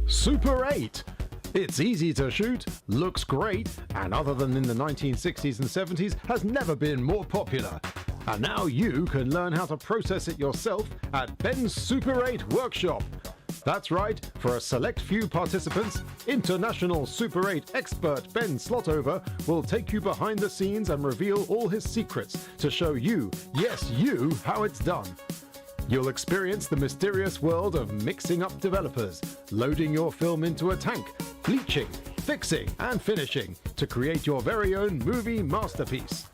Super 8. It's easy to shoot, looks great, and other than in the 1960s and 70s, has never been more popular. And now you can learn how to process it yourself at Ben's Super 8 Workshop. That's right, for a select few participants, international Super 8 expert Ben Slotover will take you behind the scenes and reveal all his secrets to show you, yes you, how it's done. You'll experience the mysterious world of mixing up developers, loading your film into a tank, bleaching, fixing, and finishing to create your very own movie masterpiece.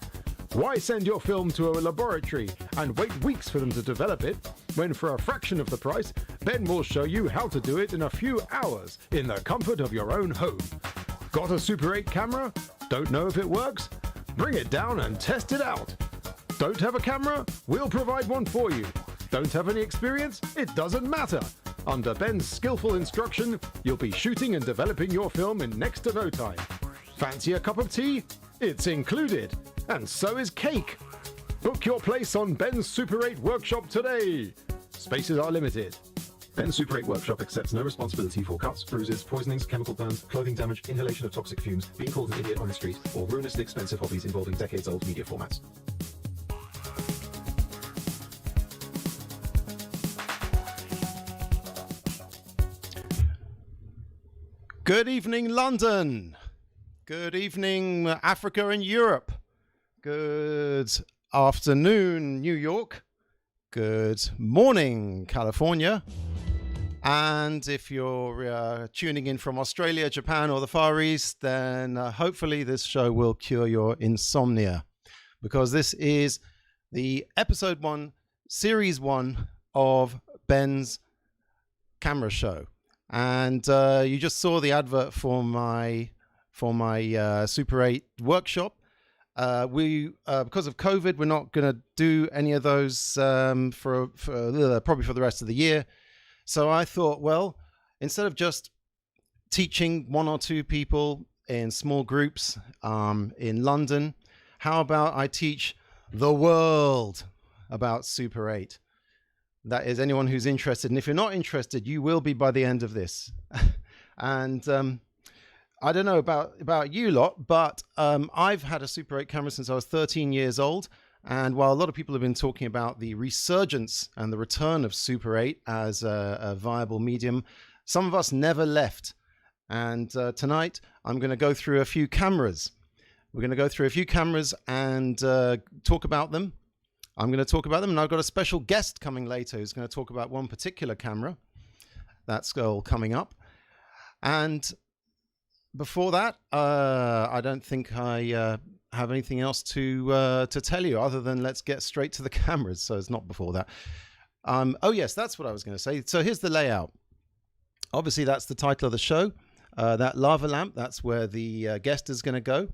Why send your film to a laboratory and wait weeks for them to develop it, when for a fraction of the price, Ben will show you how to do it in a few hours in the comfort of your own home. Got a Super 8 camera? Don't know if it works? Bring it down and test it out. Don't have a camera? We'll provide one for you. Don't have any experience? It doesn't matter. Under Ben's skillful instruction, you'll be shooting and developing your film in next to no time. Fancy a cup of tea? It's included. And so is cake. Book your place on Ben's Super 8 Workshop today. Spaces are limited. Ben's Super 8 Workshop accepts no responsibility for cuts, bruises, poisonings, chemical burns, clothing damage, inhalation of toxic fumes, being called an idiot on the street, or ruinously expensive hobbies involving decades-old media formats. Good evening, London. Good evening, Africa and Europe. Good afternoon, New York. Good morning, California. And if you're tuning in from Australia, Japan, or the Far East, then hopefully this show will cure your insomnia, because this is the episode 1, series 1 of Ben's camera show. And you just saw the advert for my Super 8 workshop. Because of COVID, we're not going to do any of those for probably for the rest of the year. So I thought, well, instead of just teaching 1 or 2 people in small groups in London, how about I teach the world about Super 8? That is anyone who's interested. And if you're not interested, you will be by the end of this. And I don't know about you lot, but I've had a Super 8 camera since I was 13 years old. And while a lot of people have been talking about the resurgence and the return of Super 8 as a viable medium, some of us never left. And tonight, I'm going to go through a few cameras. We're going to go through a few cameras and talk about them. I'm going to talk about them, and I've got a special guest coming later who's going to talk about one particular camera. That's all coming up. And before that, I don't think I have anything else to tell you other than let's get straight to the cameras. So it's not before that. Oh, yes, that's what I was going to say. So here's the layout. Obviously, that's the title of the show. That lava lamp, that's where the guest is going to go.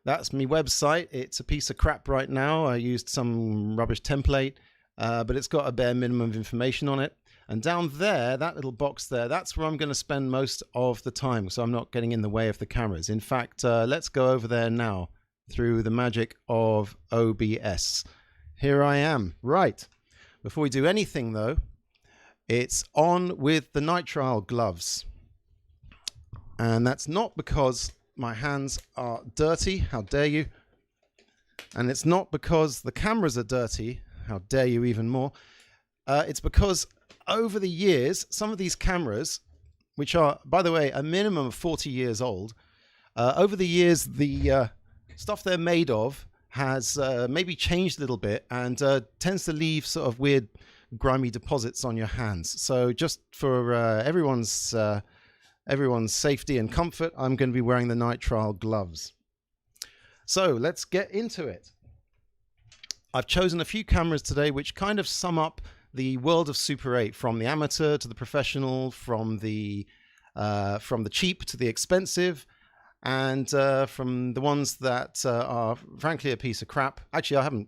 That's my website. It's a piece of crap right now. I used some rubbish template, but it's got a bare minimum of information on it. And down there, that little box there, that's where I'm going to spend most of the time, so I'm not getting in the way of the cameras. In fact, let's go over there now through the magic of OBS. Here I am. Right. Before we do anything, though, it's on with the nitrile gloves. And that's not because my hands are dirty, how dare you? And it's not because the cameras are dirty, how dare you even more? It's because over the years, some of these cameras, which are, by the way, a minimum of 40 years old, over the years, the stuff they're made of has maybe changed a little bit and tends to leave sort of weird, grimy deposits on your hands. So just for everyone's safety and comfort, I'm going to be wearing the nitrile gloves. So let's get into it. I've chosen a few cameras today which kind of sum up the world of Super 8, from the amateur to the professional, from the cheap to the expensive, and from the ones that are frankly a piece of crap. Actually,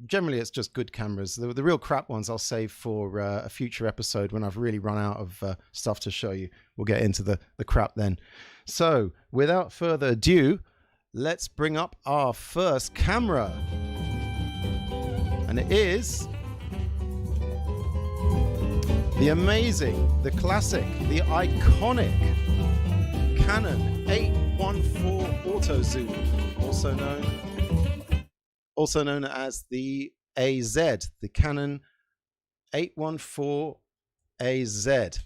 generally it's just good cameras. The real crap ones I'll save for a future episode when I've really run out of stuff to show you. We'll get into the crap then. So without further ado, let's bring up our first camera. And it is the amazing, the classic, the iconic Canon 814 Auto Zoom, also known as the AZ, the Canon 814 AZ.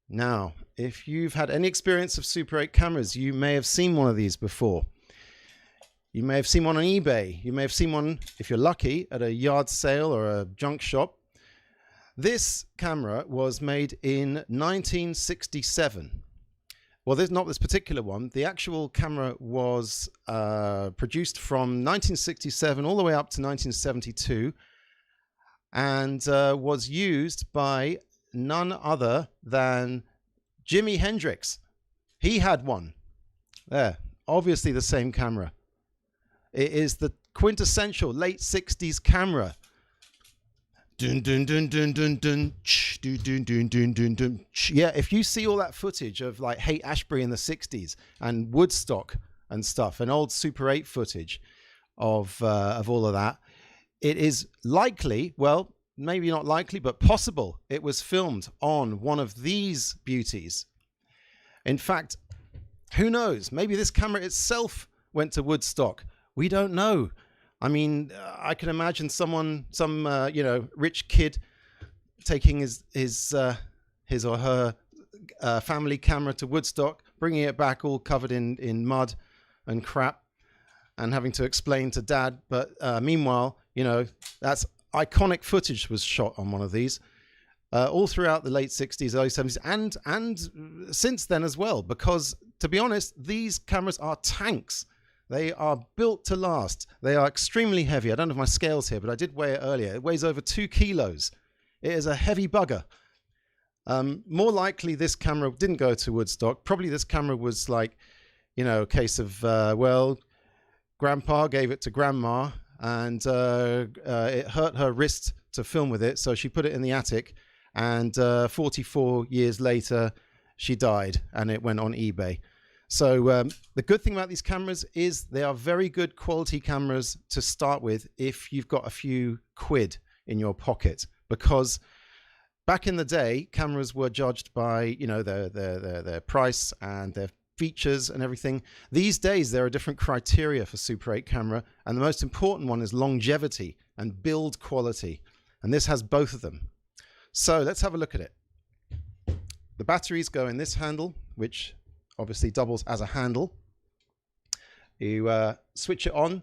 Now, if you've had any experience of Super 8 cameras, you may have seen one of these before. You may have seen one on eBay. You may have seen one, if you're lucky, at a yard sale or a junk shop. This camera was made in 1967. Well, there's not this particular one. The actual camera was produced from 1967 all the way up to 1972 and was used by none other than Jimi Hendrix. He had one. There, obviously the same camera. It is the quintessential late 60s camera. Dun dun dun dun dun dun dun dun dun dun dun dun. Yeah, if you see all that footage of like Haight-Ashbury in the 60s and Woodstock and stuff, and old Super 8 footage of all of that, it is likely, well, maybe not likely, but possible it was filmed on one of these beauties. In fact, who knows? Maybe this camera itself went to Woodstock. We don't know. I mean, I can imagine some rich kid taking his or her family camera to Woodstock, bringing it back all covered in mud and crap, and having to explain to dad. But meanwhile, that's iconic footage was shot on one of these all throughout the late 60s, early 70s, and since then as well. Because to be honest, these cameras are tanks. They are built to last. They are extremely heavy. I don't have my scales here, but I did weigh it earlier. It weighs over 2 kilos. It is a heavy bugger. More likely this camera didn't go to Woodstock. Probably this camera was like, a case of, Grandpa gave it to Grandma, and it hurt her wrist to film with it, so she put it in the attic, and 44 years later, she died, and it went on eBay. So the good thing about these cameras is they are very good quality cameras to start with if you've got a few quid in your pocket, because back in the day, cameras were judged by, their price and their features and everything. These days, there are different criteria for Super 8 camera, and the most important one is longevity and build quality. And this has both of them. So let's have a look at it. The batteries go in this handle, which obviously doubles as a handle. You switch it on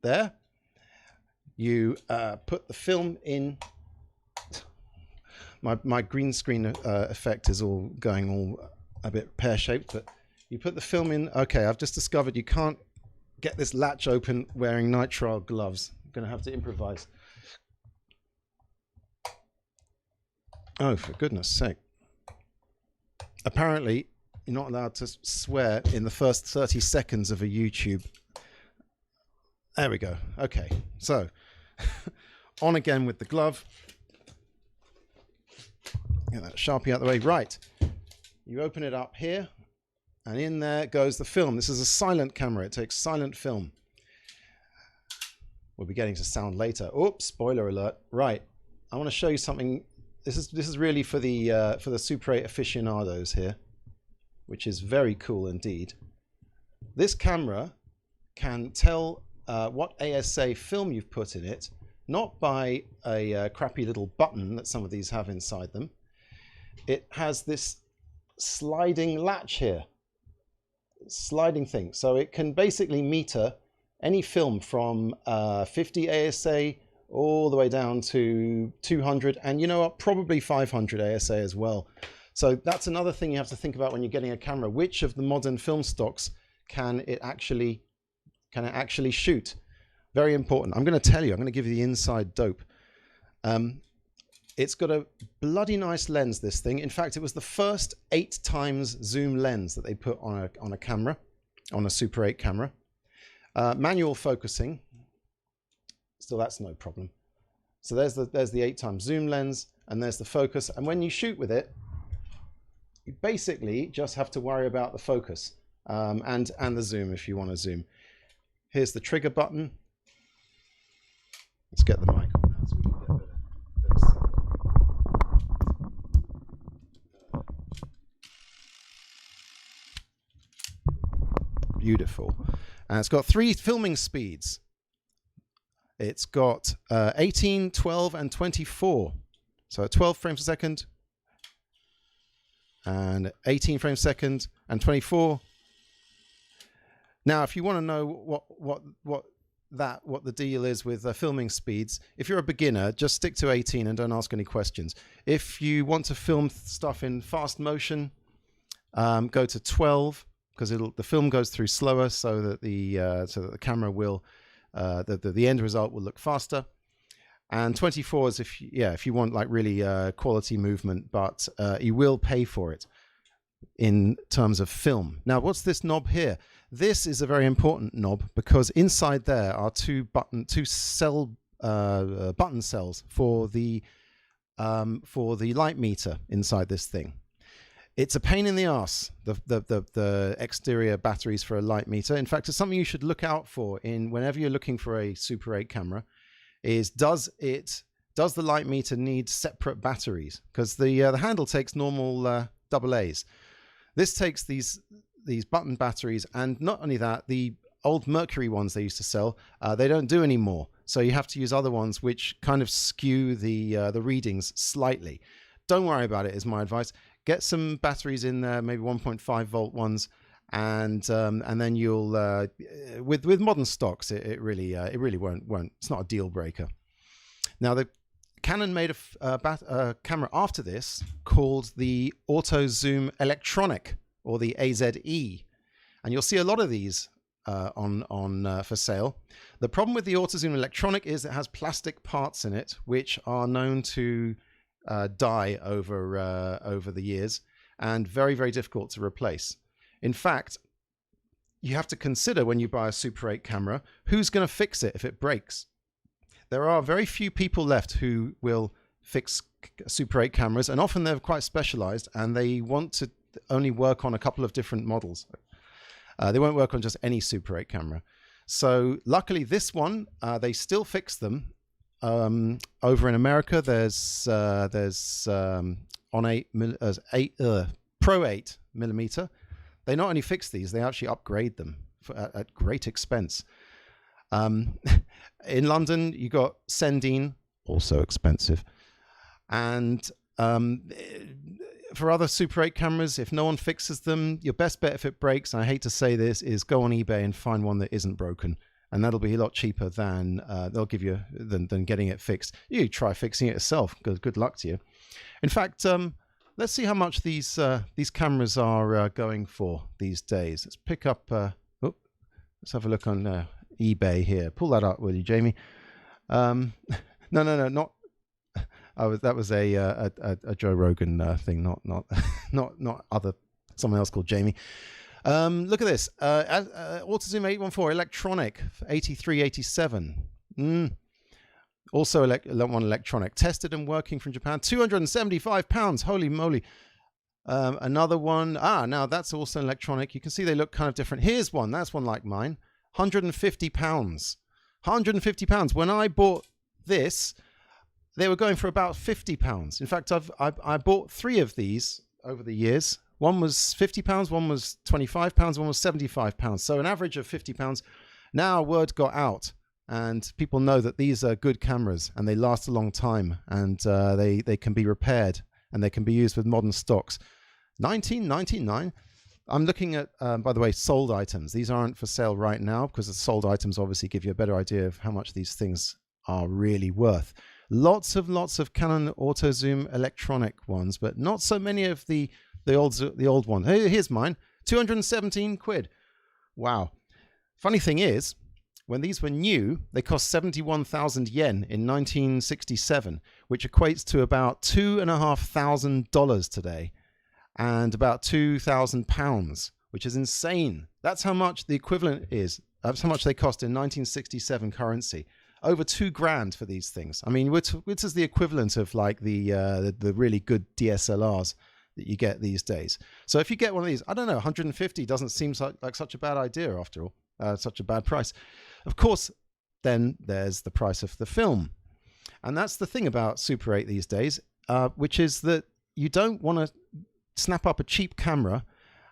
there. You put the film in. My green screen effect is all going all a bit pear-shaped, but you put the film in. Okay, I've just discovered you can't get this latch open wearing nitrile gloves. I'm going to have to improvise. Oh, for goodness sake. Apparently, you're not allowed to swear in the first 30 seconds of a YouTube. There we go. Okay, so on again with the glove. Get that Sharpie out the way. Right. You open it up here, and in there goes the film. This is a silent camera. It takes silent film. We'll be getting to sound later. Oops, spoiler alert. Right. I want to show you something. This is really for the Super 8 aficionados here, which is very cool indeed. This camera can tell what ASA film you've put in it, not by a crappy little button that some of these have inside them. It has this sliding latch here, sliding thing. So it can basically meter any film from 50 ASA all the way down to 200, and probably 500 ASA as well. So that's another thing you have to think about when you're getting a camera. Which of the modern film stocks can it actually shoot? Very important. I'm going to tell you. I'm going to give you the inside dope. It's got a bloody nice lens, this thing. In fact, it was the first 8x zoom lens that they put on a camera, on a Super 8 camera. Manual focusing. Still, that's no problem. So there's the 8x zoom lens, and there's the focus. And when you shoot with it, you basically just have to worry about the focus and the zoom if you want to zoom. Here's the trigger button. Let's get the mic on now so we can get better beautiful. And it's got 3 filming speeds. It's got 18, 12, and 24. So 12 frames per second, and 18 frames per second, and 24. Now, if you want to know what the deal is with filming speeds, if you're a beginner, just stick to 18 and don't ask any questions. If you want to film stuff in fast motion, go to 12, because the film goes through slower, so that the camera will the end result will look faster. And 24 is if you want like really quality movement, but you will pay for it in terms of film. Now, what's this knob here? This is a very important knob because inside there are two button cells for the light meter inside this thing. It's a pain in the ass, the exterior batteries for a light meter. In fact, it's something you should look out for whenever you're looking for a Super 8 camera. Does the light meter need separate batteries? Because the handle takes normal AA's. This takes these button batteries, and not only that, the old Mercury ones they used to sell, they don't do anymore. So you have to use other ones which kind of skew the readings slightly. Don't worry about it, is my advice. Get some batteries in there, maybe 1.5 volt ones, and then you'll with modern stocks it really won't. It's not a deal breaker. Now, the Canon made a camera after this called the Auto Zoom Electronic, or the AZE, and you'll see a lot of these on for sale. The problem with the Auto Zoom Electronic is it has plastic parts in it which are known to die over the years, and very, very difficult to replace. In fact, you have to consider when you buy a Super 8 camera, who's going to fix it if it breaks. There are very few people left who will fix Super 8 cameras, and often they're quite specialized and they want to only work on a couple of different models. They won't work on just any Super 8 camera. So luckily this one, they still fix them. Over in America, there's on Pro 8 millimeter. They not only fix these, they actually upgrade them at great expense. In London, you got Sendine, also expensive. And for other Super 8 cameras, if no one fixes them, your best bet if it breaks, and I hate to say this, is go on eBay and find one that isn't broken. And that'll be a lot cheaper than they'll give you than getting it fixed. You try fixing it yourself. Good luck to you. In fact, let's see how much these cameras are going for these days. Let's pick up. Let's have a look on eBay here. Pull that up, will you, Jamie? No, not. That was a Joe Rogan thing, not other someone else called Jamie. Look at this. AutoZoom 814 electronic 8387. Also one electronic, tested and working from Japan. £275. Holy moly. Another one. Now that's also electronic. You can see they look kind of different. Here's one. That's one like mine. £150. £150. When I bought this, they were going for about £50. In fact, I bought 3 of these over the years. One was £50, one was £25, one was £75. So an average of £50. Now word got out, and people know that these are good cameras and they last a long time, and they can be repaired and they can be used with modern stocks. $19.99. I'm looking at, by the way, sold items. These aren't for sale right now because the sold items obviously give you a better idea of how much these things are really worth. Lots of Canon Auto Zoom electronic ones, but not so many of the old one. Here's mine, 217 quid. Wow. Funny thing is, when these were new, they cost 71,000 yen in 1967, which equates to about $2,500 today, and about £2,000, which is insane. That's how much the equivalent is. That's how much they cost in 1967 currency. Over $2,000 for these things. I mean, which is the equivalent of like the really good DSLRs that you get these days. So if you get one of these, I don't know, 150 doesn't seem like such a bad idea after all, such a bad price. Of course, then there's the price of the film. And that's the thing about Super 8 these days, which is that you don't want to snap up a cheap camera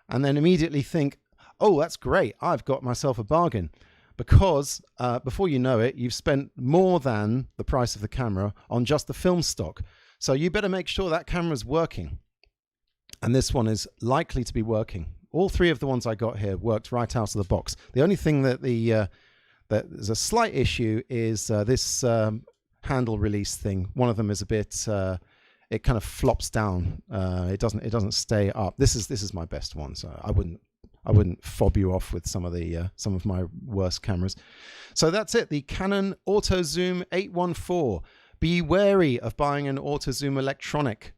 and then immediately think, oh, that's great. I've got myself a bargain. Because before you know it, you've spent more than the price of the camera on just the film stock. So you better make sure that camera's working. And this one is likely to be working. All three of the ones I got here worked right out of the box. The only thing that that there's a slight issue is this handle release thing. One of them is a bit, it kind of flops down. It doesn't stay up. This is my best one, so I wouldn't fob you off with some of my worst cameras. So that's it. The Canon Auto Zoom 814. Be wary of buying an Auto Zoom electronic.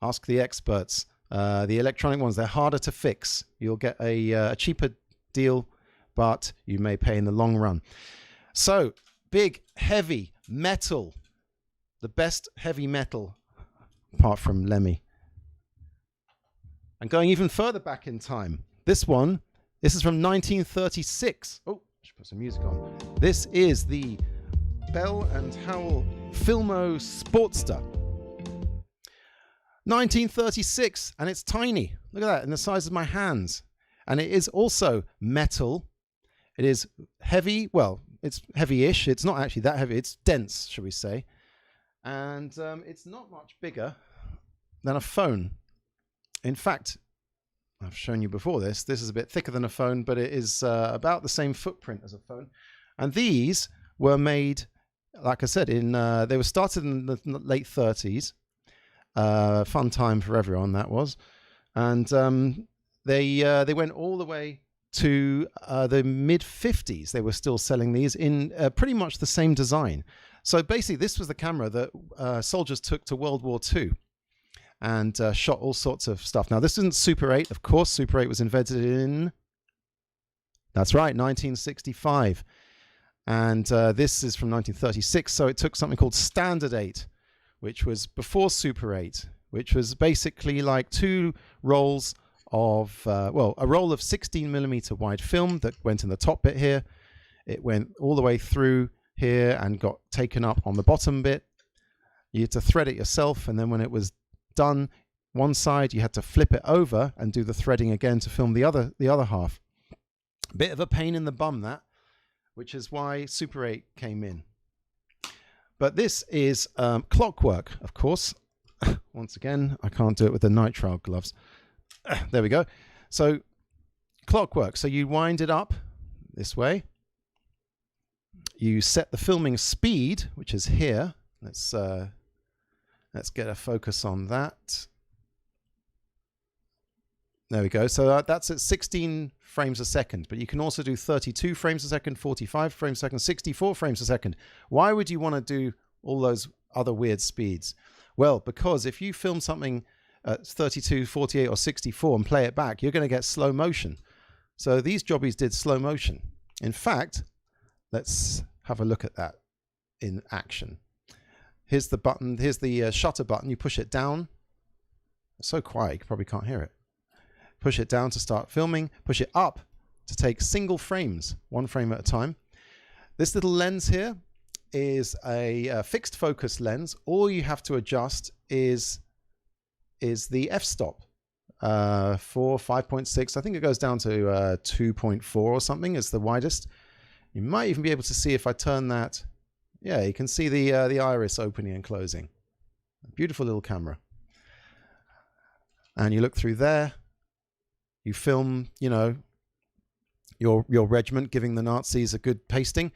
Ask the experts. The electronic ones, they're harder to fix. You'll get a cheaper deal, but you may pay in the long run. So, big, heavy metal. The best heavy metal, apart from Lemmy. And going even further back in time, this is from 1936. Oh, I should put some music on. This is the Bell and Howell Filmo Sportster. 1936, and it's tiny. Look at that, in the size of my hands. And it is also metal. It is heavy. Well, it's heavy-ish. It's not actually that heavy. It's dense, shall we say. And it's not much bigger than a phone. In fact, I've shown you before this. This is a bit thicker than a phone, but it is about the same footprint as a phone. And these were made, like I said, they were started in the late 30s. Fun time for everyone, that was. And they went all the way to the mid-50s. They were still selling these in pretty much the same design. So basically, this was the camera that soldiers took to World War II and shot all sorts of stuff. Now, this isn't Super 8. Of course, Super 8 was invented in, that's right, 1965. And this is from 1936. So it took something called Standard 8, which was before Super 8, which was basically like two rolls of, a roll of 16mm wide film that went in the top bit here. It went all the way through here and got taken up on the bottom bit. You had to thread it yourself, and then when it was done, one side, you had to flip it over and do the threading again to film the other half. Bit of a pain in the bum, that, which is why Super 8 came in. But this is clockwork, of course. Once again, I can't do it with the nitrile gloves. There we go. So clockwork. So you wind it up this way. You set the filming speed, which is here. Let's get a focus on that. There we go. So that's at 16 frames a second, but you can also do 32 frames a second, 45 frames a second, 64 frames a second. Why would you want to do all those other weird speeds? Well, because if you film something at 32, 48, or 64 and play it back, you're going to get slow motion. So these jobbies did slow motion. In fact, let's have a look at that in action. Here's the button. Here's the shutter button. You push it down. It's so quiet, you probably can't hear it. Push it down to start filming. Push it up to take single frames, one frame at a time. This little lens here is a fixed focus lens. All you have to adjust is the f-stop for 5.6. I think it goes down to 2.4 or something is the widest. You might even be able to see if I turn that. Yeah, you can see the iris opening and closing. Beautiful little camera. And you look through there. You film, you know, your regiment giving the Nazis a good pasting,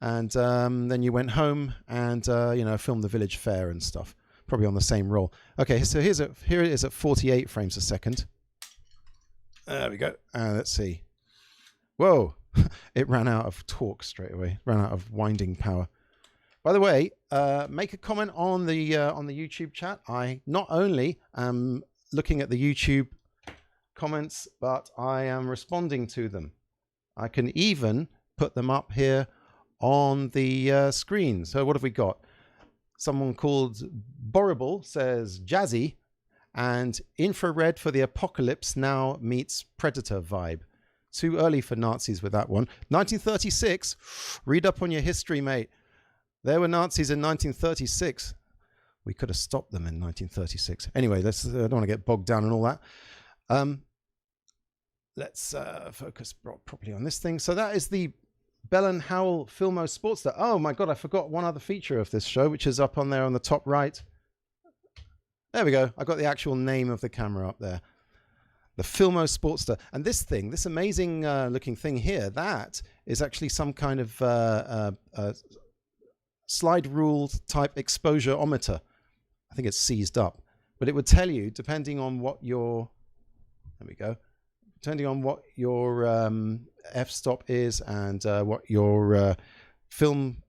and then you went home and you know, filmed the village fair and stuff. Probably on the same roll. Okay, so here it is at 48 frames a second. There we go. Let's see. Whoa, it ran out of torque straight away. Ran out of winding power. By the way, make a comment on the YouTube chat. I not only am looking at the YouTube comments, but I am responding to them. I can even put them up here on the screen. So what have we got? Someone called Borrible says jazzy, and infrared for the apocalypse now meets Predator vibe. Too early for Nazis with that one. 1936, read up on your history, mate. There were Nazis in 1936. We could have stopped them in 1936. Anyway, I don't want to get bogged down in all that. let's focus properly on this thing. So that is the Bell & Howell Filmo Sportster. Oh my God, I forgot one other feature of this show, which is up on there on the top right. There we go. I got the actual name of the camera up there. The Filmo Sportster. And this thing, this amazing looking thing here, that is actually some kind of slide rule type exposureometer. I think it's seized up. But it would tell you, depending on what your... There we go. Depending on what your f-stop is and what your film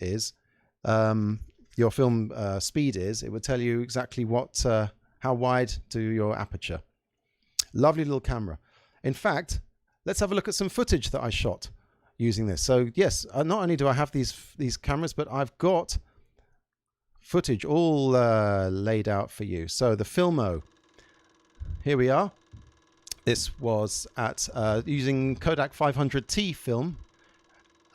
is, your film speed is, it would tell you exactly what how wide to your aperture. Lovely little camera. In fact, let's have a look at some footage that I shot using this. So yes, not only do I have these cameras, but I've got footage all laid out for you. So the Filmo, here we are. This was at using Kodak 500T film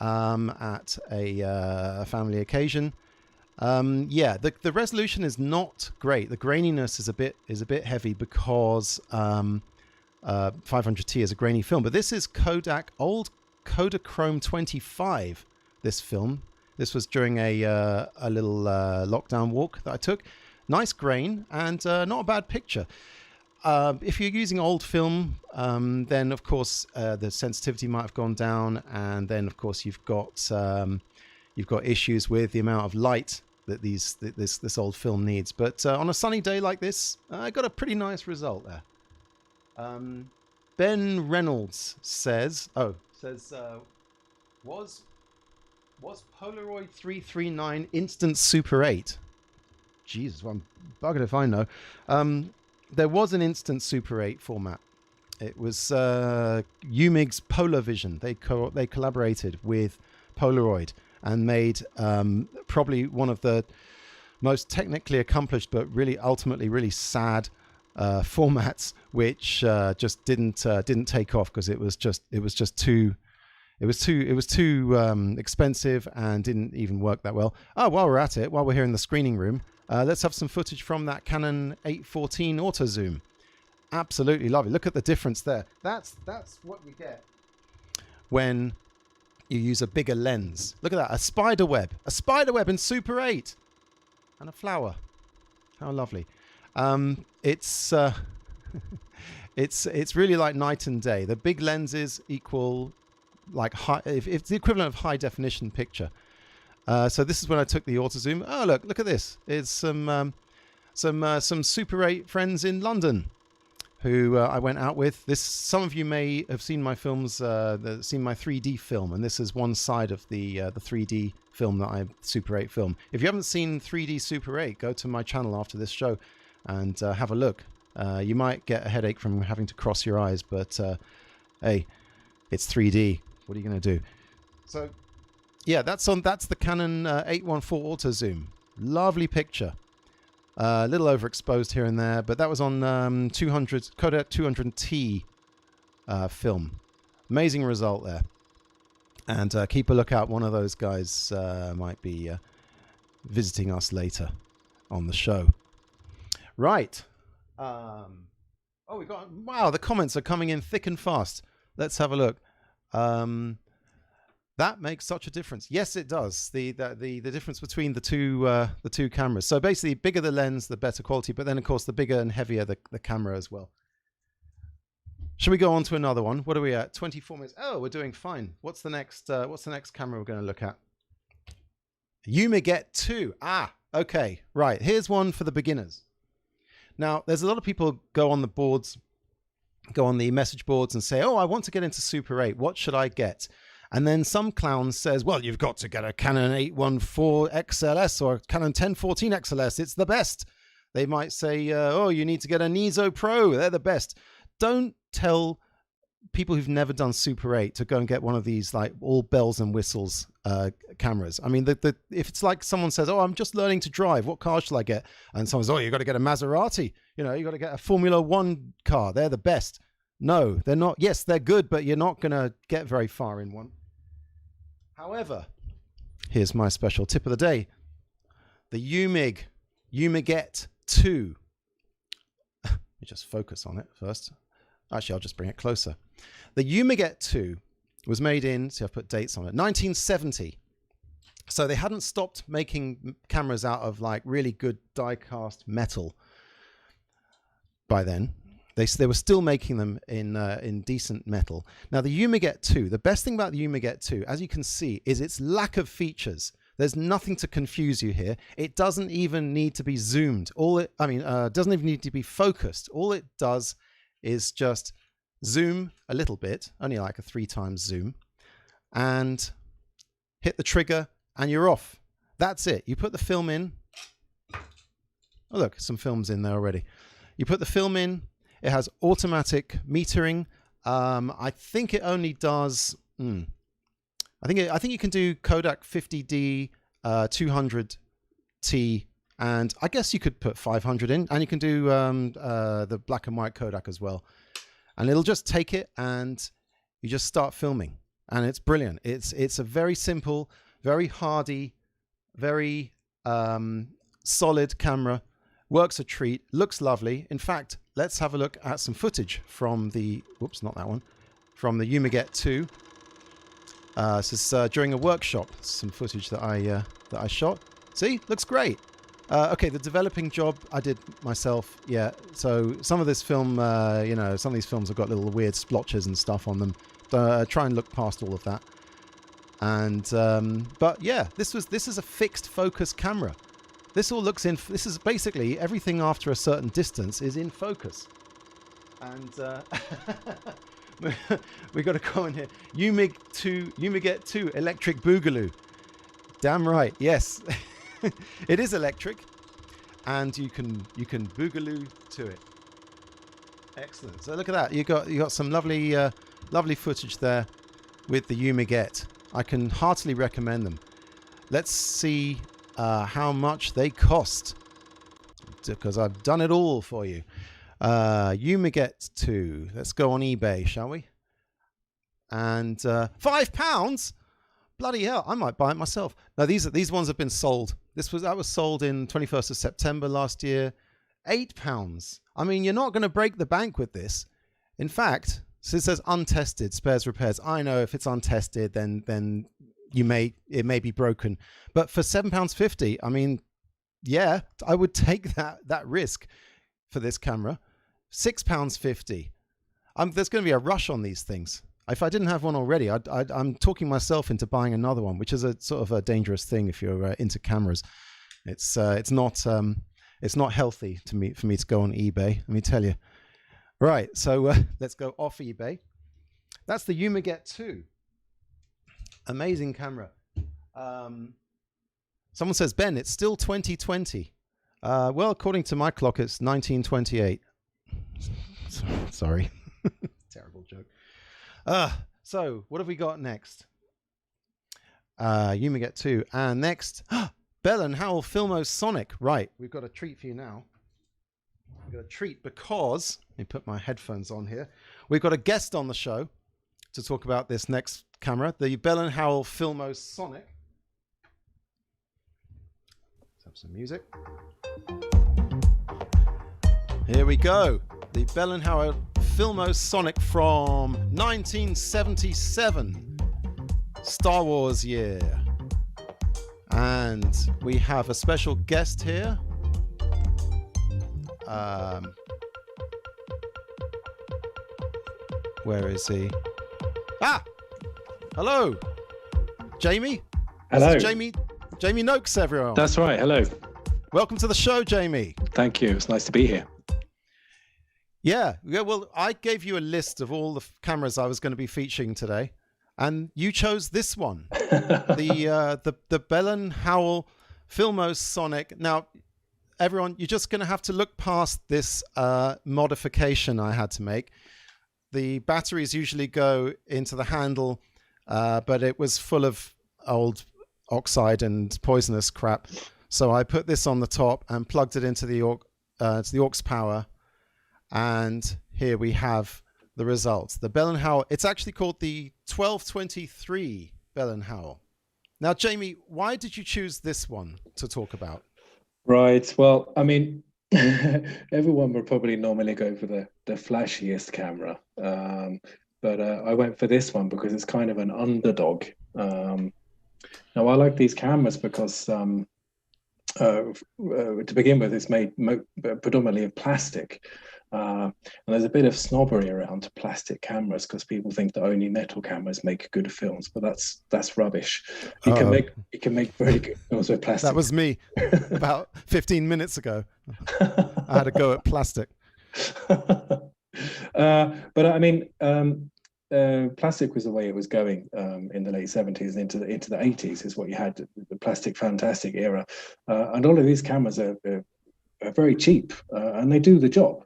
at a family occasion. Yeah, the resolution is not great. The graininess is a bit heavy because 500T is a grainy film. But this is Kodak old Kodachrome 25. This film. This was during a little lockdown walk that I took. Nice grain and not a bad picture. If you're using old film, then of course the sensitivity might have gone down, and then of course you've got issues with the amount of light that this old film needs. But on a sunny day like this, I got a pretty nice result there. Ben Reynolds says, was Polaroid 339 Instant Super 8? Jesus, well, I'm buggered if I know. There was an Instant Super 8 format. It was Umig's Polar Vision. They collaborated with Polaroid and made probably one of the most technically accomplished but really ultimately really sad formats, which just didn't take off because it was too expensive and didn't even work that well. Oh, while we're at it, while we're here in the screening room, let's have some footage from that Canon 814 auto zoom. Absolutely lovely. Look at the difference there. That's what you get when you use a bigger lens. Look at that, a spider web in Super 8, and a flower. How lovely. It's really like night and day. The big lenses equal like it's the equivalent of high definition picture. So this is when I took the auto zoom. Oh, look at this. It's some Super 8 friends in London who I went out with. Some of you may have seen my films, seen my 3D film, and this is one side of the 3D film that I Super 8 film. If you haven't seen 3D Super 8, go to my channel after this show and have a look. You might get a headache from having to cross your eyes, but hey, it's 3D. What are you going to do? So yeah, that's the Canon 814 auto zoom. Lovely picture. A little overexposed here and there, but that was on Kodak 200T film. Amazing result there. And keep a lookout. One of those guys might be visiting us later on the show. Right. Oh, wow, the comments are coming in thick and fast. Let's have a look. That makes such a difference. Yes, it does. The difference between the two cameras. So basically, bigger the lens, the better quality. But then, of course, the bigger and heavier the camera as well. Should we go on to another one? What are we at? 24 minutes. Oh, we're doing fine. What's the next camera we're going to look at? Yumaget II. Ah, okay, right. Here's one for the beginners. Now, there's a lot of people go on the message boards and say, "Oh, I want to get into Super 8. What should I get?" And then some clown says, well, you've got to get a Canon 814 XLS or a Canon 1014 XLS. It's the best. They might say, oh, you need to get a Niso Pro. They're the best. Don't tell people who've never done Super 8 to go and get one of these like all bells and whistles cameras. I mean, if it's like someone says, oh, I'm just learning to drive. What car shall I get? And someone says, oh, you've got to get a Maserati. You got to get a Formula One car. They're the best. No, they're not. Yes, they're good, but you're not going to get very far in one. However, here's my special tip of the day. The Yumaget II. Let me just focus on it first. Actually, I'll just bring it closer. The Yumaget II was made in, see, I've put dates on it, 1970. So they hadn't stopped making cameras out of like really good die-cast metal by then. They were still making them in decent metal. Now the Yumaget II, the best thing about the Yumaget II, as you can see, is its lack of features. There's nothing to confuse you here. It doesn't even need to be zoomed. Doesn't even need to be focused. All it does is just zoom a little bit, only like a 3x zoom, and hit the trigger, and you're off. That's it. You put the film in. Oh, look, some film's in there already. You put the film in. It has automatic metering. I think it only does. I think you can do Kodak 50D, 200T, and I guess you could put 500 in, and you can do the black and white Kodak as well. And it'll just take it, and you just start filming, and it's brilliant. It's a very simple, very hardy, very solid camera. Works a treat, looks lovely. In fact, let's have a look at some footage from the, whoops, not that one, from the Yumaget II. This is during a workshop, some footage that I shot. See, looks great. Okay, the developing job I did myself. Yeah, so some of this film, some of these films have got little weird splotches and stuff on them. Try and look past all of that. And but yeah, this is a fixed focus camera. This all looks in. This is basically everything after a certain distance is in focus. And we got to go in here. Yumaget II electric boogaloo. Damn right. Yes, it is electric, and you can boogaloo to it. Excellent. So look at that. You got some lovely footage there with the Yumaget. I can heartily recommend them. Let's see how much they cost, because I've done it all for you. Yumaget II. Let's go on eBay, shall we? And £5. Bloody hell! I might buy it myself. Now these ones have been sold. That was sold in 21st of September last year. £8. I mean, you're not going to break the bank with this. In fact, so it says untested spares repairs. I know if it's untested, then it may be broken. But for £7.50, I mean, yeah, I would take that risk for this camera. £6.50. There's going to be a rush on these things. If I didn't have one already, I'm talking myself into buying another one, which is a sort of a dangerous thing if you're into cameras. It's not healthy for me to go on eBay. Let me tell you. Right, so let's go off eBay. That's the Yumaget II. Amazing camera. Someone says, Ben, it's still 2020. Well, according to my clock, it's 1928. Sorry. Terrible joke. So what have we got next? Yumaget II. And next, Bell & Howell Filmo Sonic. Right, we've got a treat for you now. We've got a treat because, let me put my headphones on here. We've got a guest on the show to talk about this next camera, the Bell & Howell Filmo Sonic. Let's have some music. Here we go. The Bell & Howell Filmo Sonic from 1977. Star Wars year. And we have a special guest here. Where is he? Ah! Hello! Jamie? Hello. This is Jamie Noakes, everyone. That's right. Hello. Welcome to the show, Jamie. Thank you. It's nice to be here. Yeah. Well, I gave you a list of all the cameras I was going to be featuring today, and you chose this one, the Bell & Howell Filmo Sonic. Now, everyone, you're just going to have to look past this modification I had to make. The batteries usually go into the handle, but it was full of old oxide and poisonous crap. So I put this on the top and plugged it into the aux power. And here we have the results. The Bell & Howell, it's actually called the 1223 Bell & Howell. Now, Jamie, why did you choose this one to talk about? Right. Well, I mean, Everyone would probably normally go for the flashiest camera, but I went for this one because it's kind of an underdog. Now I like these cameras because to begin with, it's made predominantly of plastic. And there's a bit of snobbery around plastic cameras because people think that only metal cameras make good films, but that's rubbish. You can make very good films with plastic. That was me about 15 minutes ago. I had a go at plastic. But I mean, plastic was the way it was going in the late 70s and into the 80s is what you had, the plastic fantastic era. And all of these cameras are very cheap and they do the job.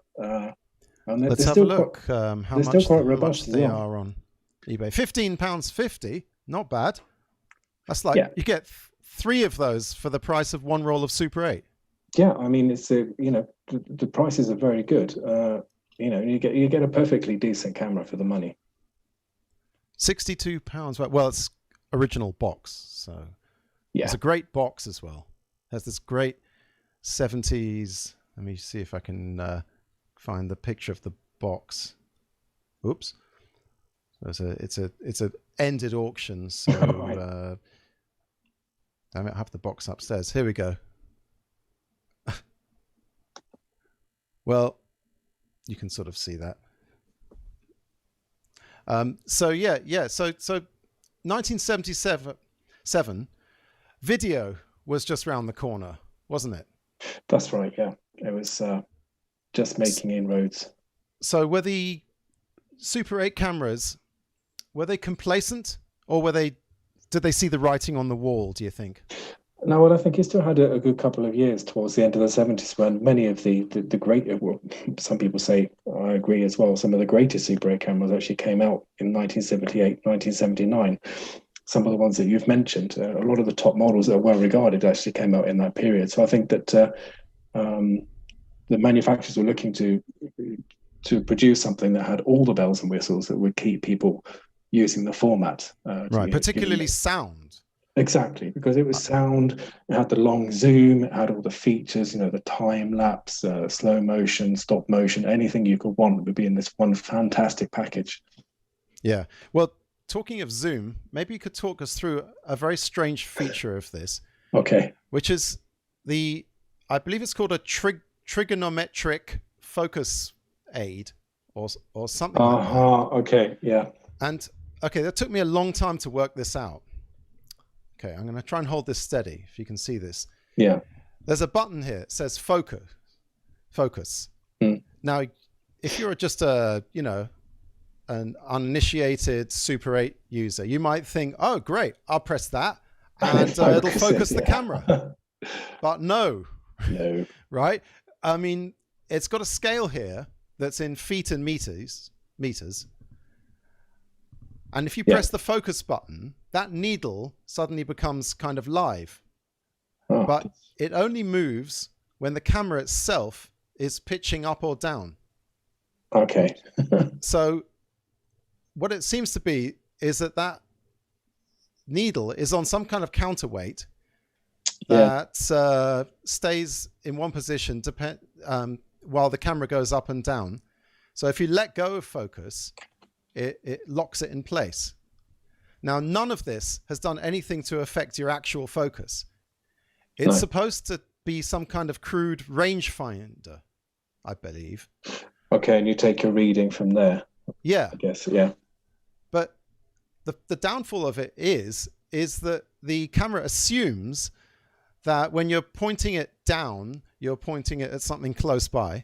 And Let's have a look how much they are on eBay. £15.50, not bad. That's like you get 3 of those for the price of 1 roll of Super 8. Yeah, I mean it's the prices are very good. You get a perfectly decent camera for the money. £62. Well, it's original box, so it's a great box as well. It has this great 70s. Let me see if I can find the picture of the box. Oops. So it's a ended auction. So I have the box upstairs. Here we go. Well, you can sort of see that. So 1977, video was just round the corner, wasn't it? That's right. Yeah, it was just making inroads. So were the Super 8 cameras, were they complacent, or did they see the writing on the wall, do you think? No, well, I think it still had a good couple of years towards the end of the 70s when many of the great, well, some people say, I agree as well, some of the greatest Super 8 cameras actually came out in 1978, 1979. Some of the ones that you've mentioned, a lot of the top models that are well regarded actually came out in that period. So I think that the manufacturers were looking to produce something that had all the bells and whistles that would keep people using the format. Right, particularly sound. Exactly, because it was sound, it had the long zoom, it had all the features, the time lapse, slow motion, stop motion, anything you could want would be in this one fantastic package. Yeah. Well, talking of zoom, maybe you could talk us through a very strange feature of this. Okay. Which is I believe it's called a trigonometric focus aid or something like that. Okay, yeah. And okay, that took me a long time to work this out. Okay, I'm going to try and hold this steady, if you can see this. Yeah. There's a button here. It says focus. Mm. Now, if you're just an uninitiated Super 8 user, you might think, oh, great, I'll press that and it'll focus the camera. But no. Right? I mean, it's got a scale here that's in feet and meters. And if you press the focus button, that needle suddenly becomes kind of live. Oh. But it only moves when the camera itself is pitching up or down. Okay. So what it seems to be is that needle is on some kind of counterweight that stays in one position while the camera goes up and down. So if you let go of focus, it locks it in place. Now, none of this has done anything to affect your actual focus. It's supposed to be some kind of crude rangefinder, I believe. Okay, and you take your reading from there. Yeah. I guess, yeah. But the downfall of it is that the camera assumes that when you're pointing it down, you're pointing it at something close by.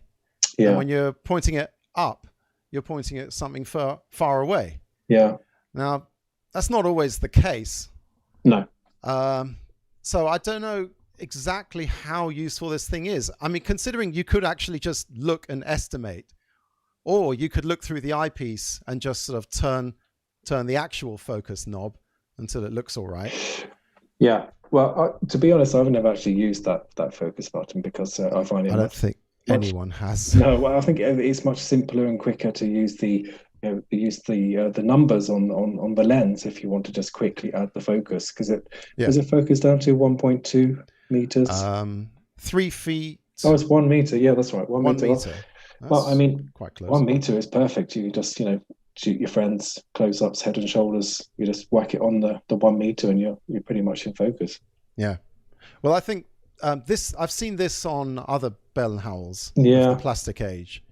Yeah. And when you're pointing it up, you're pointing at something far away. Yeah. Now, that's not always the case. No. So I don't know exactly how useful this thing is. I mean, considering you could actually just look and estimate, or you could look through the eyepiece and just sort of turn the actual focus knob until it looks all right. Yeah. Well, to be honest, I've never actually used that focus button because I find it. I don't think anyone has. No, well, I think it's much simpler and quicker to use the numbers on the lens if you want to just quickly add the focus, because does it focus down to 1.2 meters? 3 feet Oh, it's 1 meter. Yeah, that's right. 1 1 meter. meter. Well, I mean, quite close. 1 meter is perfect. You just, shoot your friends, close ups, head and shoulders. You just whack it on the 1 meter, and you're pretty much in focus. Yeah. Well, I think I've seen this on other Bell and Howells of Yeah. the plastic age.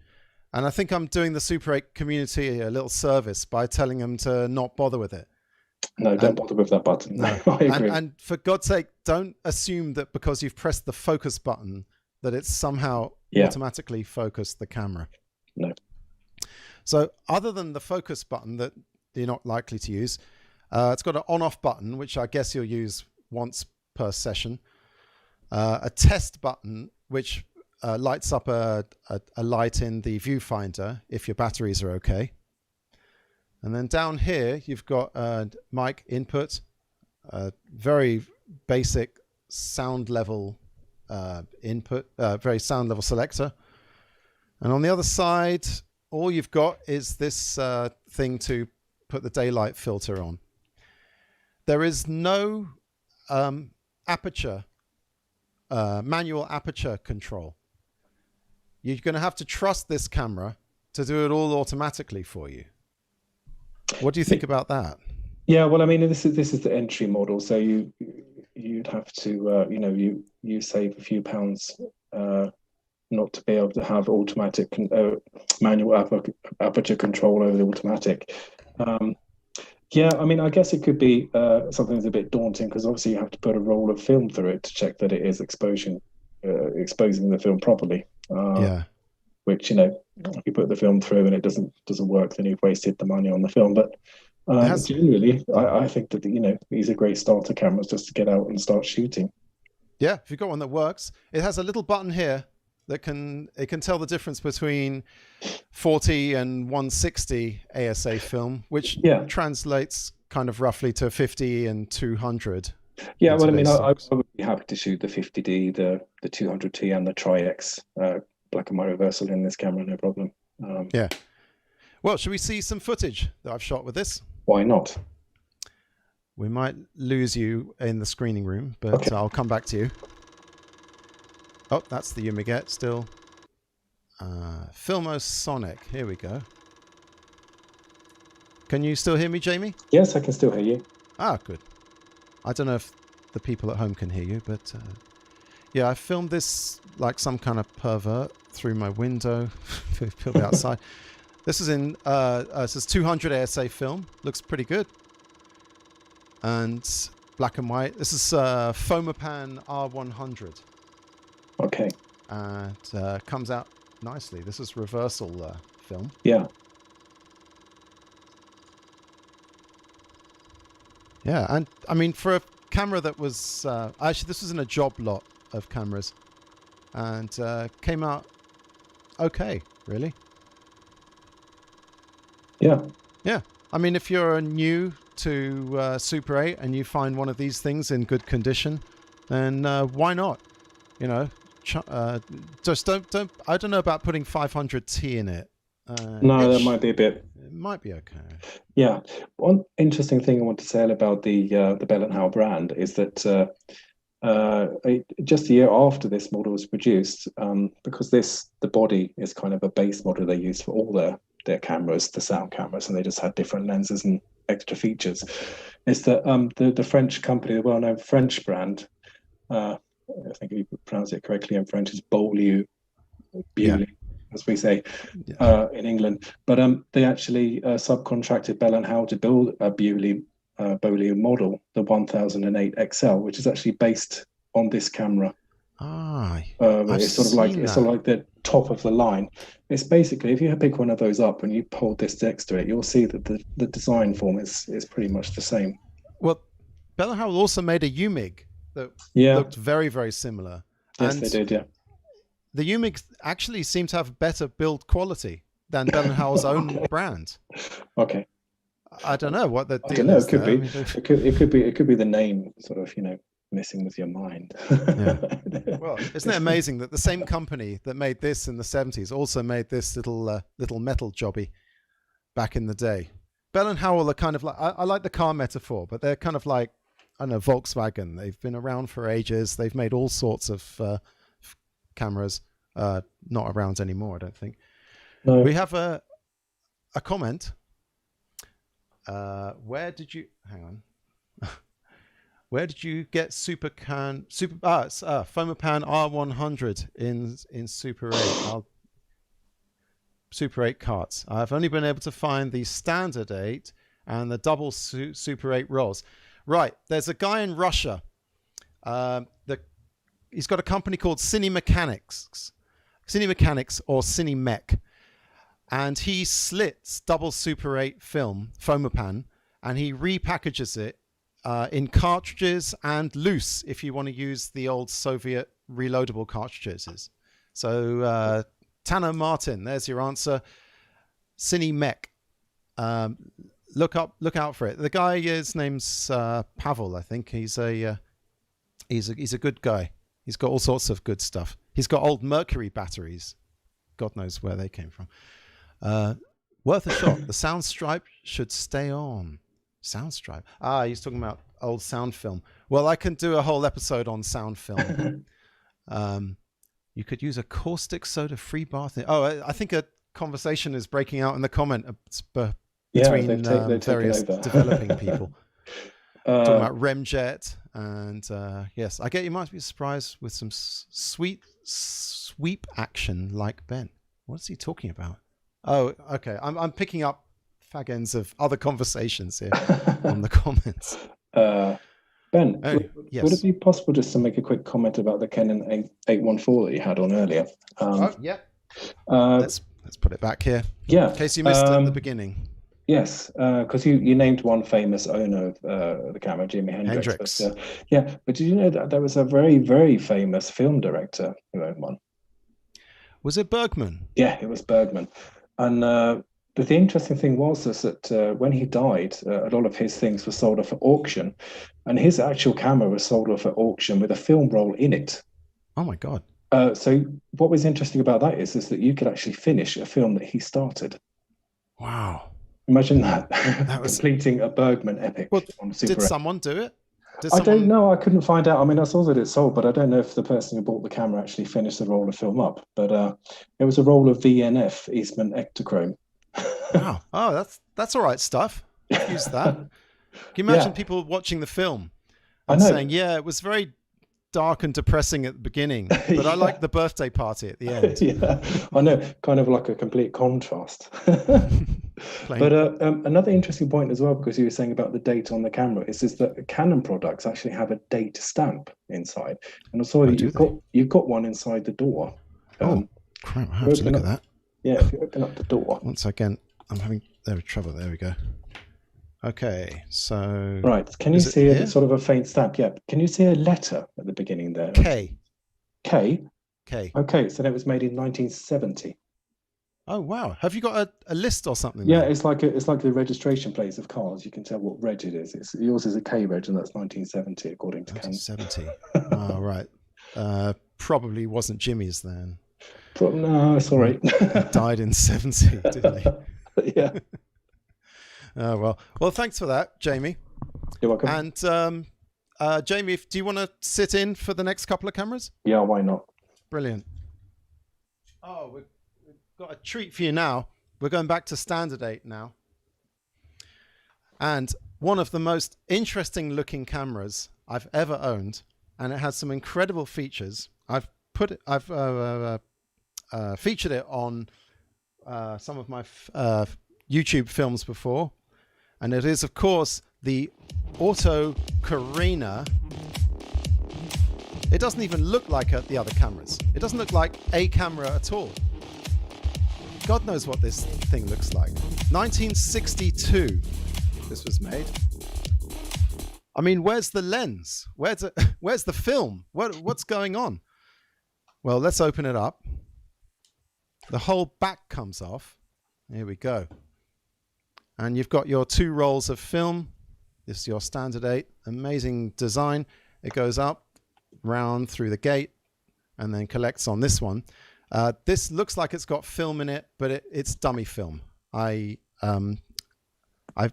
And I think I'm doing the Super 8 community a little service by telling them to not bother with it. No, don't bother with that button. No, I agree. And for God's sake, don't assume that because you've pressed the focus button that it's somehow automatically focused the camera. No. So other than the focus button that you're not likely to use, it's got an on-off button, which I guess you'll use once per session. A test button, which lights up a light in the viewfinder if your batteries are okay. And then down here, you've got a mic input, a very basic sound level input, very sound level selector. And on the other side, all you've got is this thing to put the daylight filter on. There is no aperture, manual aperture control. You're going to have to trust this camera to do it all automatically for you. What do you think about that? Yeah, well, I mean, this is the entry model, so you'd have to you save a few pounds not to be able to have automatic manual aperture control over the automatic. Yeah, I mean, I guess it could be something that's a bit daunting, because obviously you have to put a roll of film through it to check that it is exposing the film properly. Which, if you put the film through and it doesn't work, then you've wasted the money on the film. But generally, I think that these are great starter cameras just to get out and start shooting. Yeah, if you've got one that works, it has a little button here that can tell the difference between 40 and 160 ASA film, which translates kind of roughly to 50 and 200. Yeah, well, I mean, I would be happy to shoot the 50D, the 200T, and the Tri-X black and white reversal in this camera, no problem. Yeah. Well, should we see some footage that I've shot with this? Why not? We might lose you in the screening room, but I'll come back to you. Oh, that's the Yumaget still. Filmo Sonic. Here we go. Can you still hear me, Jamie? Yes, I can still hear you. Ah, good. I don't know if the people at home can hear you, but yeah, I filmed this like some kind of pervert through my window. People outside. This is in this is 200 ASA film. Looks pretty good. And black and white. This is Fomapan R100. Okay. And comes out nicely. This is reversal film. Yeah. Yeah, and I mean, for a camera that was actually, this was in a job lot of cameras, and came out okay, really. Yeah. Yeah, I mean, if you're new to Super 8 and you find one of these things in good condition, then why not? Just don't. I don't know about putting 500T in it. No, that might be a bit. It might be okay. Yeah. One interesting thing I want to say about the Bell and Howell brand is that just a year after this model was produced, because the body is kind of a base model they use for all their cameras, the sound cameras, and they just had different lenses and extra features, is that the French company, the well-known French brand, I think if you pronounce it correctly in French, is Beaulieu, as we say in England. But they actually subcontracted Bell and Howell to build a Beaulieu model, the 1008 XL, which is actually based on this camera. It's sort of like the top of the line. It's basically, if you pick one of those up and you hold this next to it, you'll see that the design form is pretty much the same. Well, Bell and Howell also made a UMIG that looked very, very similar. Yes, they did, yeah. The UMIG actually seemed to have better build quality than Bell and Howell's own brand. Okay. I don't know what the deal I don't know. is. It could be. It could be the name, sort of, messing with your mind. Well, isn't it amazing that the same company that made this in the 70s also made this little metal jobby back in the day? Bell and Howell are kind of like, I like the car metaphor, but they're kind of like, I don't know, Volkswagen. They've been around for ages. They've made all sorts of cameras. Not around anymore, I don't think. No. We have a comment. Where did you hang on? Where did you get Fomapan R100 in Super 8? Super 8 carts. I've only been able to find the standard 8 and the double Super 8 rolls. Right, there's a guy in Russia. He's got a company called Cinemechanics or Cinemech, and he slits double Super 8 film Fomapan, and he repackages it in cartridges and loose if you want to use the old Soviet reloadable cartridges. So Tanner Martin, there's your answer. Cinemech. Look out for it. The guy, his name's Pavel, I think. He's a good guy. He's got all sorts of good stuff. He's got old Mercury batteries. God knows where they came from. Worth a shot. The sound stripe should stay on. Sound stripe. He's talking about old sound film. Well, I can do a whole episode on sound film. You could use a caustic soda free bath. I think a conversation is breaking out in the comment between various developing people. Talking about Remjet and yes, I get you might be surprised with some sweep action like Ben. What is he talking about? Oh, okay. I'm picking up fag ends of other conversations here on the comments. Ben, yes. Would it be possible just to make a quick comment about the Canon 814 that you had on earlier? Yeah. Let's put it back here. Yeah. In case you missed it at the beginning. Yes, because you named one famous owner of the camera, Jimi Hendrix. But did you know that there was a very, very famous film director who owned one? Was it Bergman? Yeah, it was Bergman. And but the interesting thing was that when he died, a lot of his things were sold off at auction, and his actual camera was sold off at auction with a film roll in it. Oh my God! So what was interesting about that is that you could actually finish a film that he started. Wow! Imagine that completing a Bergman epic. Well, on Super did 8. Someone do it? I don't know. I couldn't find out. I mean, I saw that it sold, but I don't know if the person who bought the camera actually finished the roll of film up. But it was a roll of VNF Eastman Ektachrome. Wow! Oh, that's all right stuff. Use that. Can you imagine people watching the film and saying, "Yeah, it was very dark and depressing at the beginning, but I like the birthday party at the end." Yeah, I know, kind of like a complete contrast. But another interesting point as well, because you were saying about the date on the camera, is that Canon products actually have a date stamp inside, and I saw you've got one inside the door. Crap! I have to look at that. Yeah, if you open up the door. Once again, I'm having trouble. There we go. Okay, so right, can you see a sort of a faint stamp? Yeah, can you see a letter at the beginning there? K. Okay, so that was made in 1970. Oh wow! Have you got a list or something? Yeah, it's like the registration plates of cars. You can tell what reg it is. Yours is a K reg, and that's 1970 according to Canon. 1970. Oh right. Probably wasn't Jimmy's then. No, it's all right. He died in 70, didn't he? Yeah. Oh well, thanks for that, Jamie. You're welcome. And Jamie, do you want to sit in for the next couple of cameras? Yeah, why not? Brilliant. Oh, we've got a treat for you now. We're going back to standard 8 now. And one of the most interesting looking cameras I've ever owned, and it has some incredible features. I've featured it on some of my YouTube films before, and it is of course the Auto Carina. It doesn't even look like the other cameras. It doesn't look like a camera at all. God knows what this thing looks like. 1962 this was made. I mean, where's the lens? Where's the film? What's going on? Well, let's open it up. The whole back comes off. Here we go. And you've got your 2 rolls of film. This is your standard 8. Amazing design. It goes up, round through the gate, and then collects on this one. This looks like it's got film in it, but it's dummy film. I've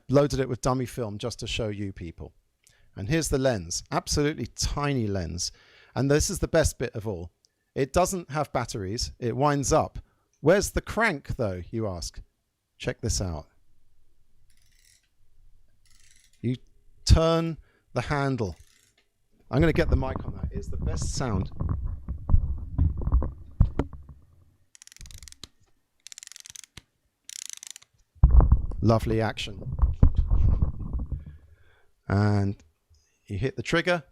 loaded it with dummy film just to show you people. And here's the lens. Absolutely tiny lens. And this is the best bit of all. It doesn't have batteries. It winds up. Where's the crank, though, you ask? Check this out. You turn the handle. I'm going to get the mic on that. It's the best sound. Lovely action. And you hit the trigger.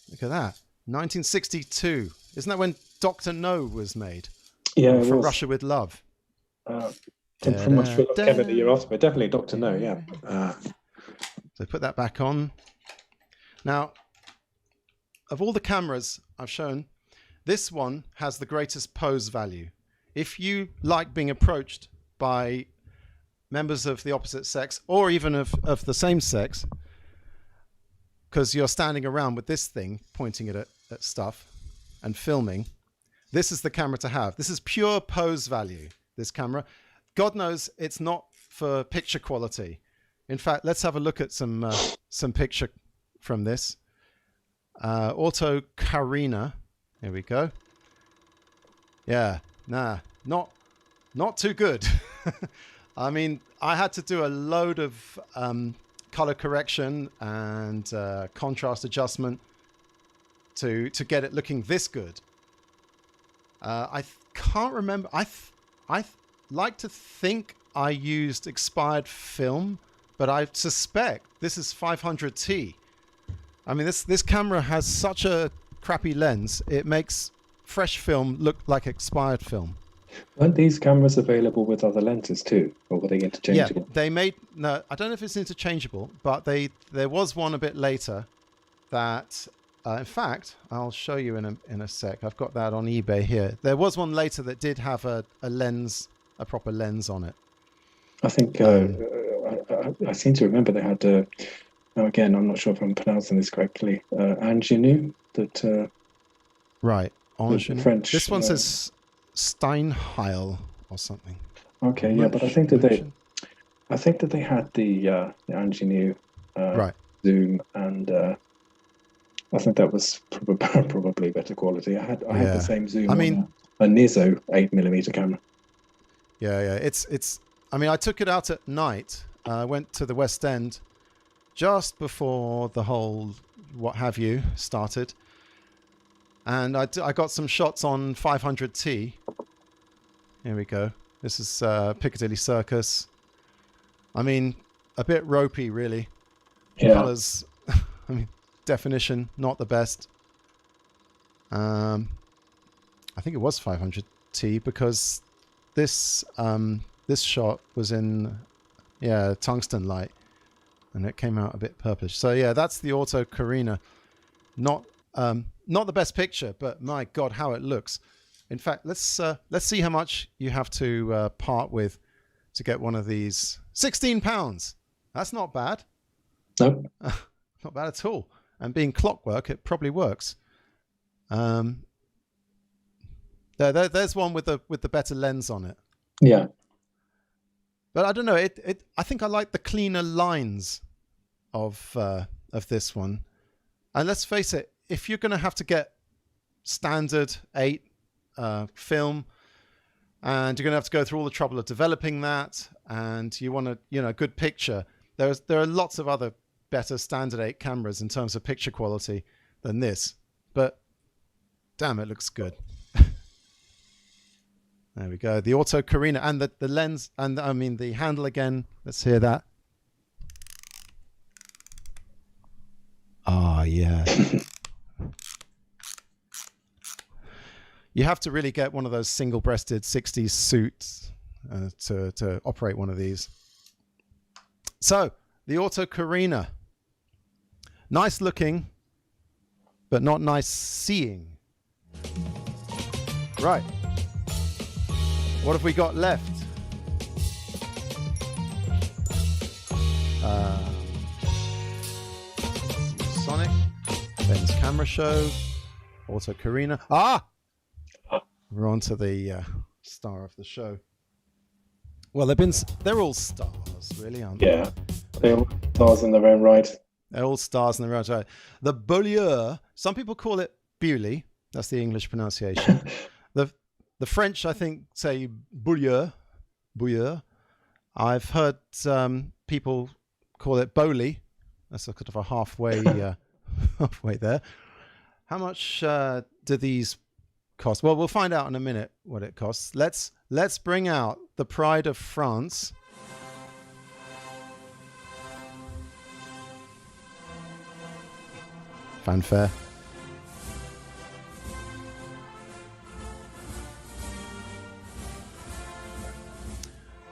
Look at that. 1962. Isn't that when Dr. No was made? Yeah, From Russia with Love. From Russia with Love came in the year after, but definitely Dr. No, yeah. So put that back on. Now, of all the cameras I've shown, this one has the greatest pose value. If you like being approached by members of the opposite sex, or even of the same sex, because you're standing around with this thing, pointing it at stuff and filming, this is the camera to have. This is pure pose value, this camera. God knows it's not for picture quality. In fact, let's have a look at some picture from this. Auto Carina. Here we go. Yeah, nah, not too good. I mean, I had to do a load of color correction and contrast adjustment to get it looking this good. I can't remember. I like to think I used expired film, but I suspect this is 500T. I mean, this camera has such a crappy lens. It makes fresh film look like expired film. Weren't these cameras available with other lenses too, or were they interchangeable? Yeah, they made, no, I don't know if it's interchangeable, but there was one a bit later that, in fact, I'll show you in a sec. I've got that on eBay here. There was one later that did have a lens, a proper lens on it. I think I seem to remember they had. Now again, I'm not sure if I'm pronouncing this correctly. Ingenue, that. Right, Ingenue. French. This one says Steinheil or something. Okay, yeah, but I think that they had the Ingenue right. zoom, and I think that was probably better quality. I had the same zoom. On a Nizo 8mm camera. Yeah. It's. I mean, I took it out at night. I went to the West End just before the whole what have you started, and I got some shots on 500T. Here we go. This is Piccadilly Circus. I mean, a bit ropey, really. Yeah. Colors. I mean, definition not the best. I think it was 500T because this shot was in tungsten light, and it came out a bit purplish. So yeah, that's the Auto Carina. Not the best picture, but my God, how it looks. In fact, let's see how much you have to part with to get one of these. £16. That's not bad. No, not bad at all. And being clockwork, it probably works. There's one with the better lens on it. Yeah. But I don't know. I think I like the cleaner lines of this one. And let's face it, if you're going to have to get standard 8 film, and you're going to have to go through all the trouble of developing that, and you want a good picture, there are lots of other better standard 8 cameras in terms of picture quality than this. But damn, it looks good. There we go. The Auto Carina and the lens, and I mean the handle again. Let's hear that. Ah, yeah. You have to really get one of those single-breasted 60s suits to operate one of these. So, the Auto Carina. Nice looking, but not nice seeing. Right. What have we got left? Sonic, Ben's Camera Show, Auto Carina. We're on to the star of the show. Well, they're all stars, really, aren't they? Yeah, they're all stars in their own right. They're all stars in the right. The Beaulieu, some people call it Beaulieu. That's the English pronunciation. The French, I think, say Beaulieu. Beaulieu. I've heard people call it Beaulieu. That's a kind of a halfway halfway there. How much do these cost? Well, we'll find out in a minute what it costs. Let's bring out the pride of France. Fanfare.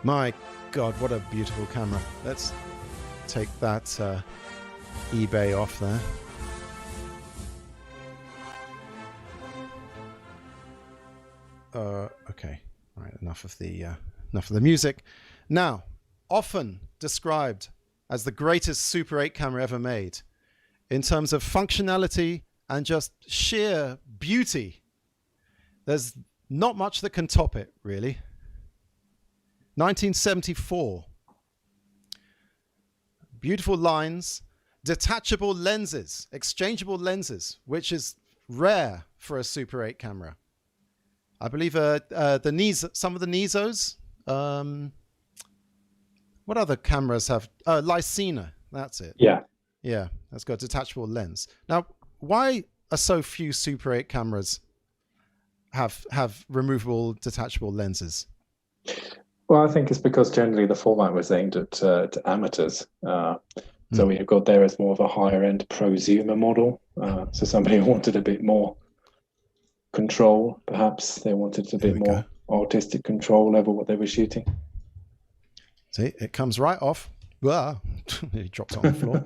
My God, what a beautiful camera. Let's take that eBay off there. Okay, right. Enough of the music. Now, often described as the greatest Super 8 camera ever made, in terms of functionality and just sheer beauty, there's not much that can top it, really. 1974. Beautiful lines, detachable lenses, exchangeable lenses, which is rare for a Super 8 camera. I believe some of the Nizos. What other cameras have? Lycena, that's it. Yeah, that's got a detachable lens. Now, why are so few Super 8 cameras have removable detachable lenses? Well, I think it's because generally the format was aimed at amateurs. So what you've got there is more of a higher end prosumer model. So somebody who wanted a bit more control, perhaps they wanted a bit more artistic control over what they were shooting. See, it comes right off. Well, it dropped on the floor.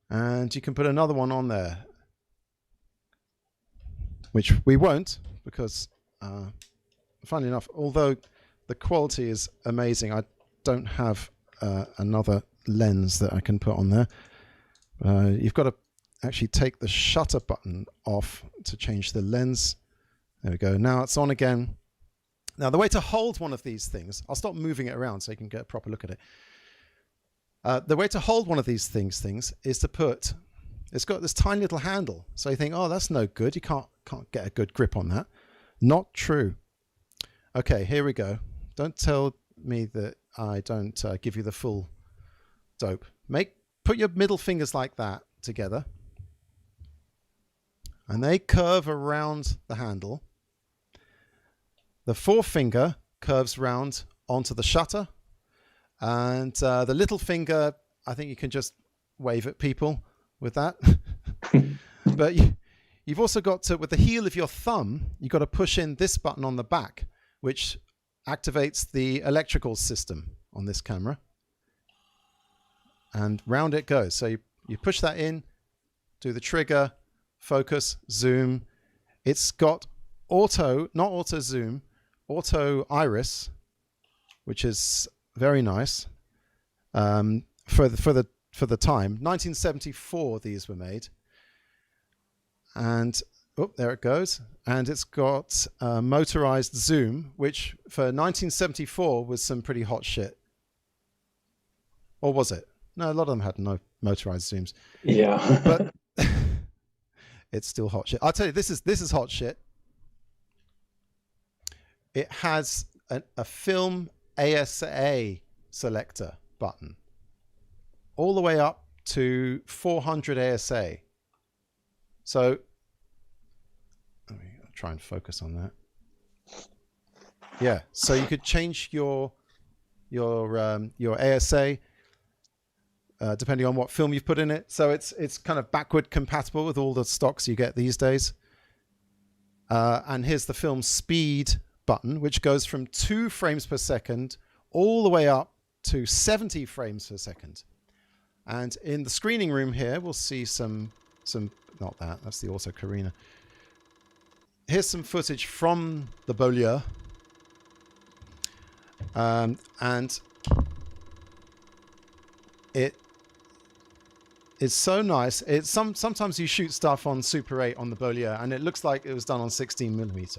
And you can put another one on there, which we won't, because funnily enough, although the quality is amazing, I don't have another lens that I can put on there. You've got to actually take the shutter button off to change the lens. There we go. Now it's on again. Now the way to hold one of these things, I'll stop moving it around so you can get a proper look at it. The way to hold one of these things is to put, it's got this tiny little handle. So you think, oh, that's no good. You can't get a good grip on that. Not true. Okay, here we go. Don't tell me that I don't give you the full dope. Put your middle fingers like that together. And they curve around the handle. The forefinger curves round onto the shutter. And the little finger, I think you can just wave at people with that. But you've also got to, with the heel of your thumb, you've got to push in this button on the back, which activates the electrical system on this camera. And round it goes. So you push that in, do the trigger, focus, zoom. It's got auto, not auto zoom, auto iris, which is very nice for the time. 1974 these were made. And oh, there it goes. And it's got motorized zoom, which for 1974 was some pretty hot shit. Or was it? No, a lot of them had no motorized zooms. Yeah. But it's still hot shit. I'll tell you, this is hot shit. It has a film ASA selector button all the way up to 400 ASA. So let me try and focus on that. Yeah, so you could change your ASA depending on what film you've put in it. So it's kind of backward compatible with all the stocks you get these days. And here's the film speed button, which goes from 2 frames per second all the way up to 70 frames per second. And in the screening room here, we'll see some not that's the Auto Carina. Here's some footage from the Beaulieu. And it is so nice. Sometimes you shoot stuff on Super 8 on the Beaulieu and it looks like it was done on 16mm.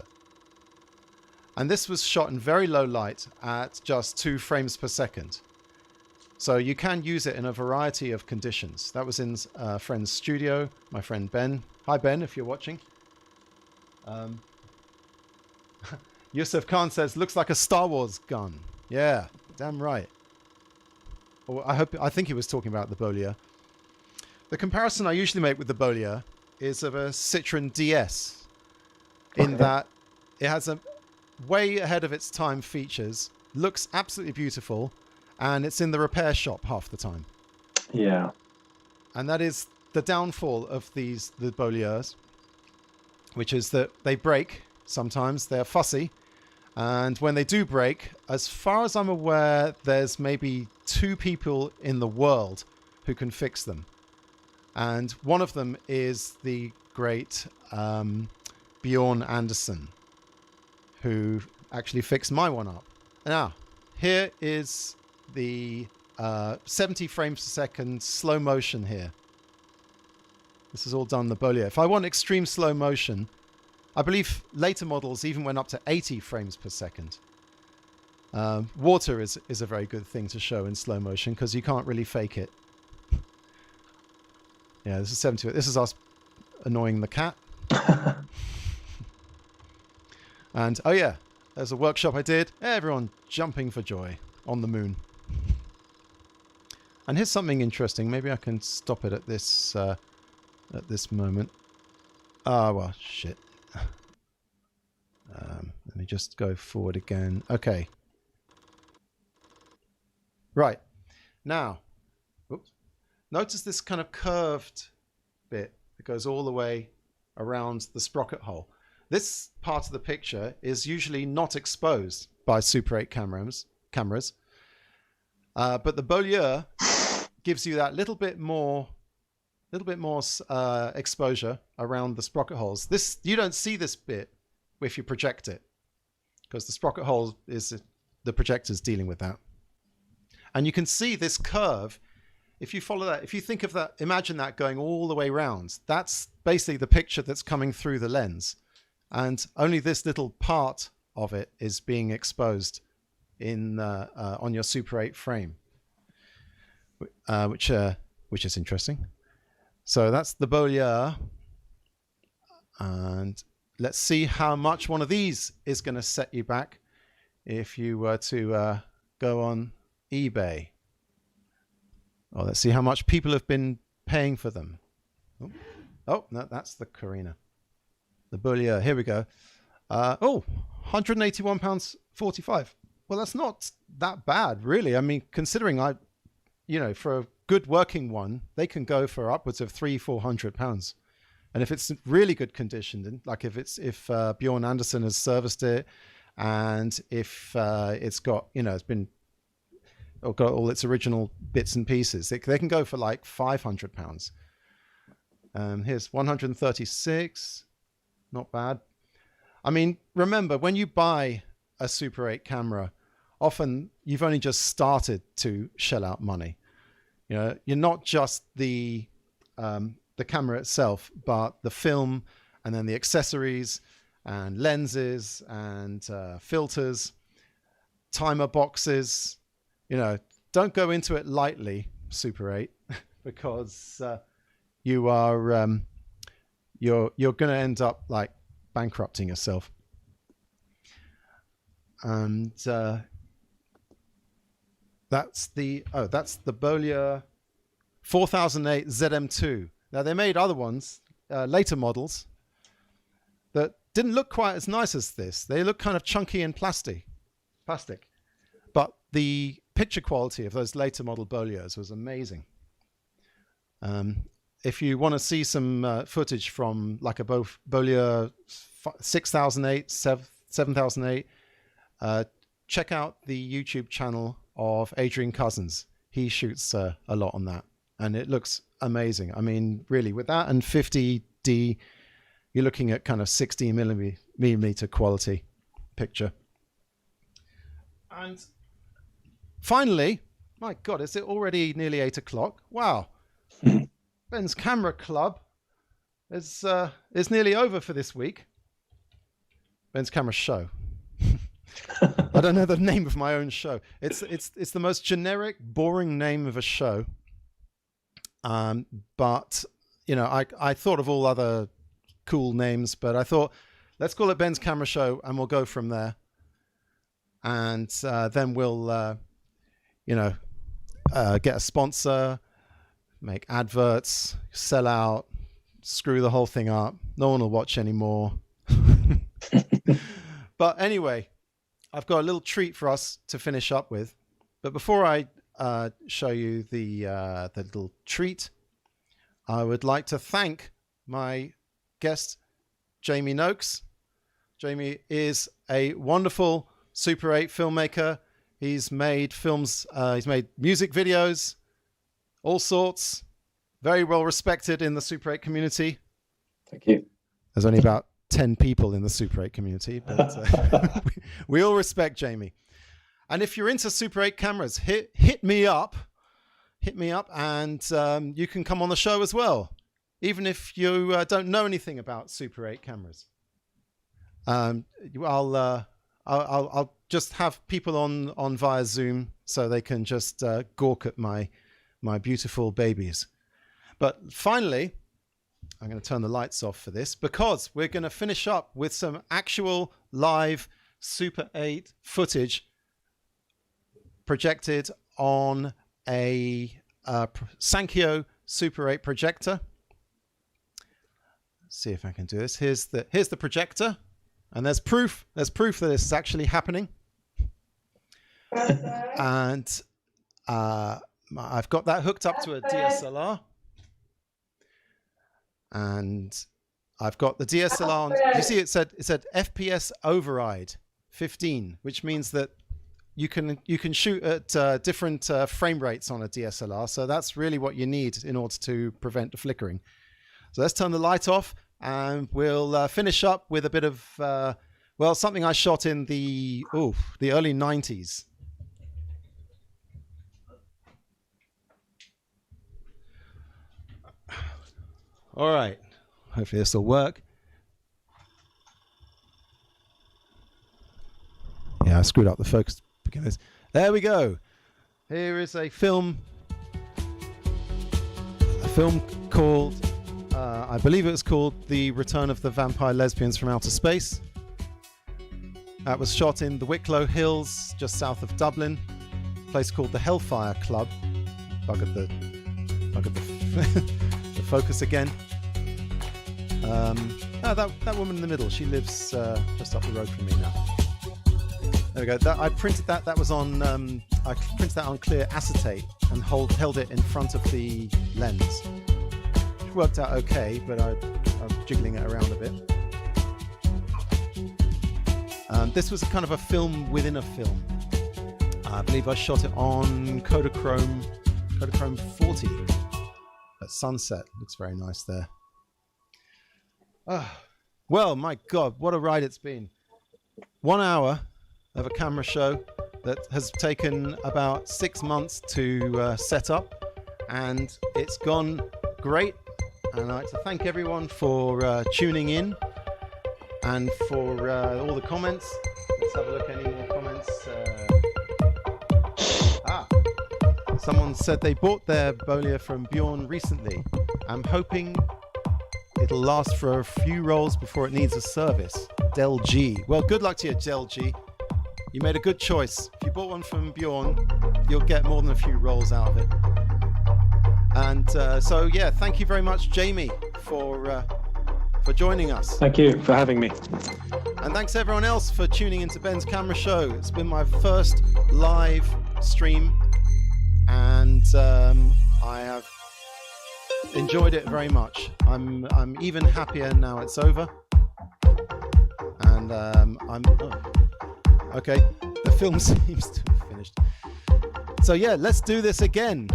And this was shot in very low light at just 2 frames per second. So you can use it in a variety of conditions. That was in a friend's studio, my friend Ben. Hi, Ben, if you're watching. Yusuf Khan says, looks like a Star Wars gun. Yeah, damn right. Or I think he was talking about the Beaulieu. The comparison I usually make with the Beaulieu is of a Citroen DS, in that it has a way ahead of its time features, looks absolutely beautiful, and it's in the repair shop half the time. Yeah. And that is the downfall of the Beaulieux, which is that they break sometimes. They're fussy. And when they do break, as far as I'm aware, there's maybe 2 people in the world who can fix them. And one of them is the great Bjorn Anderson, who actually fixed my one up. Now, here is the 70 frames per second slow motion here. This is all done in the Beaulieu. If I want extreme slow motion, I believe later models even went up to 80 frames per second. Water is a very good thing to show in slow motion because you can't really fake it. Yeah, this is 70. This is us annoying the cat. And, oh yeah, there's a workshop I did. Everyone jumping for joy on the moon. And here's something interesting. Maybe I can stop it at this moment. Ah, well, shit. Let me just go forward again. Okay. Right. Now, oops. Notice this kind of curved bit that goes all the way around the sprocket hole. This part of the picture is usually not exposed by Super 8 cameras. But the Beaulieu gives you that little bit more exposure around the sprocket holes. This, you don't see this bit if you project it, because the sprocket hole is the projector's dealing with that. And you can see this curve. If you follow that, if you think of that, imagine that going all the way around. That's basically the picture that's coming through the lens. And only this little part of it is being exposed in on your Super 8 frame, which is interesting. So that's the Beaulieu. And let's see how much one of these is going to set you back if you were to go on eBay. Oh, let's see how much people have been paying for them. Oh, no, that's the Carina. The Beaulieu. Here we go. £181.45. Well, that's not that bad, really. I mean, considering for a good working one, they can go for upwards of £300-400. And if it's really good condition, like if Bjorn Anderson has serviced it, and if it's got got all its original bits and pieces, they can go for like £500. Here's 136. Not bad. I mean, remember, when you buy a Super 8 camera, often you've only just started to shell out money. You're not just the camera itself, but the film, and then the accessories and lenses and filters, timer boxes. Don't go into it lightly, Super 8, because you are you're going to end up like bankrupting yourself. And that's the Beaulieu 4008 ZM II. Now they made other ones, later models, that didn't look quite as nice as this. They look kind of chunky and plastic. But the picture quality of those later model Beaulieus was amazing. If you want to see some footage from like a Beaulieu 6008, 7008, check out the YouTube channel of Adrian Cousins. He shoots a lot on that, and it looks amazing. I mean, really, with that and 50D, you're looking at kind of 60 millimeter quality picture. And finally, my God, is it already nearly 8 o'clock? Wow. Ben's Camera Club is nearly over for this week. Ben's Camera Show. I don't know the name of my own show. It's the most generic, boring name of a show. But you know, I thought of all other cool names, but I thought let's call it Ben's Camera Show, and we'll go from there. And then we'll, get a sponsor, make adverts, sell out, screw the whole thing up. No one will watch anymore. But anyway, I've got a little treat for us to finish up with. But before I show you the little treat, I would like to thank my guest, Jamie Noakes. Jamie is a wonderful Super 8 filmmaker. He's made films, he's made music videos, all sorts. Very well respected in the Super 8 community. Thank you. There's only about 10 people in the Super 8 community, but we all respect Jamie. And if you're into Super 8 cameras, hit me up, and you can come on the show as well, even if you don't know anything about Super 8 cameras. I'll just have people on via Zoom so they can just gawk at my beautiful babies. But finally, I'm going to turn the lights off for this because we're going to finish up with some actual live Super 8 footage projected on a Sankyo Super 8 projector. Let's see if I can do this. Here's the projector, and there's proof that this is actually happening. And I've got that hooked up to a DSLR. And I've got the DSLR on. You see, it said FPS override 15, which means that you can shoot at different frame rates on a DSLR. So that's really what you need in order to prevent the flickering. So let's turn the light off, and we'll finish up with a bit of something I shot in the early 90s. All right, hopefully this will work. Yeah, I screwed up the focus to begin with. There we go. Here is a film called, I believe it was called The Return of the Vampire Lesbians from Outer Space. That was shot in the Wicklow Hills, just south of Dublin, a place called the Hellfire Club. Buggered the the focus again. That woman in the middle, she lives just up the road from me now. There we go. I printed that. That was on. I printed that on clear acetate and held it in front of the lens. Which worked out okay, but I'm jiggling it around a bit. This was a kind of a film within a film. I believe I shot it on Kodachrome 40 at sunset. Looks very nice there. Well, my God, what a ride it's been. 1 hour of a camera show that has taken about 6 months to set up, and it's gone great. And I'd like to thank everyone for tuning in and for all the comments. Let's have a look. Any more comments? Someone said they bought their Beaulieu from Bjorn recently. I'm hoping it'll last for a few rolls before it needs a service. Del G. Well, good luck to you, Del G. You made a good choice. If you bought one from Bjorn, you'll get more than a few rolls out of it. And so, yeah, thank you very much, Jamie, for joining us. Thank you for having me. And thanks everyone else for tuning into Ben's Camera Show. It's been my first live stream, and I have enjoyed it very much. I'm even happier now it's over. And okay, the film seems to have finished. So yeah, let's do this again.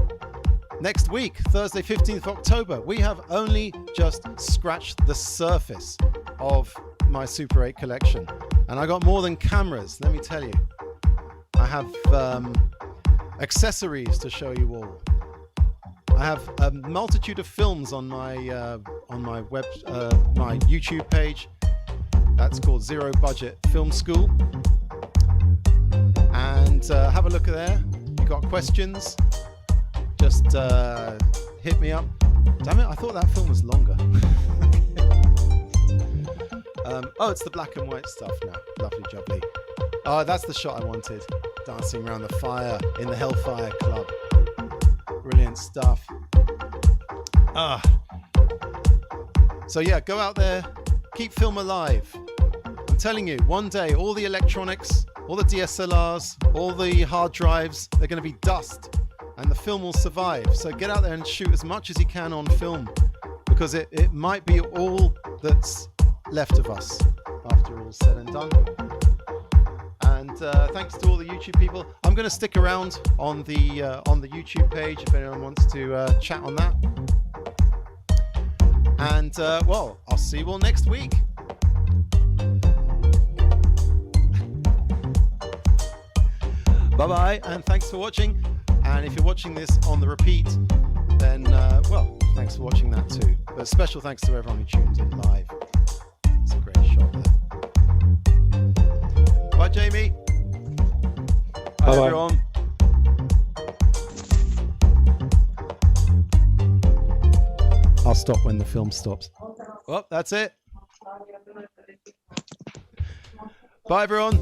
Next week, Thursday, 15th October, we have only just scratched the surface of my Super 8 collection. And I got more than cameras, let me tell you. I have accessories to show you all. I have a multitude of films on my web, my YouTube page. That's called Zero Budget Film School. have a look at there. You got questions? Just hit me up. Damn it! I thought that film was longer. Oh, it's the black and white stuff now. Lovely jubbly. Oh, that's the shot I wanted. Dancing around the fire in the Hellfire Club. Brilliant stuff. So yeah, go out there, keep film alive. I'm telling you, one day all the electronics, all the DSLRs, all the hard drives, they're going to be dust, and the film will survive. So get out there and shoot as much as you can on film, because it might be all that's left of us after all's said and done. And thanks to all the YouTube people. I'm going to stick around on the YouTube page if anyone wants to chat on that. And well, I'll see you all next week. Bye bye, and thanks for watching. And if you're watching this on the repeat, then well, thanks for watching that too. But special thanks to everyone who tunes in live. It's a great shot there. Bye, Jamie. Bye, everyone. I'll stop when the film stops. Well, that's it. Bye, everyone.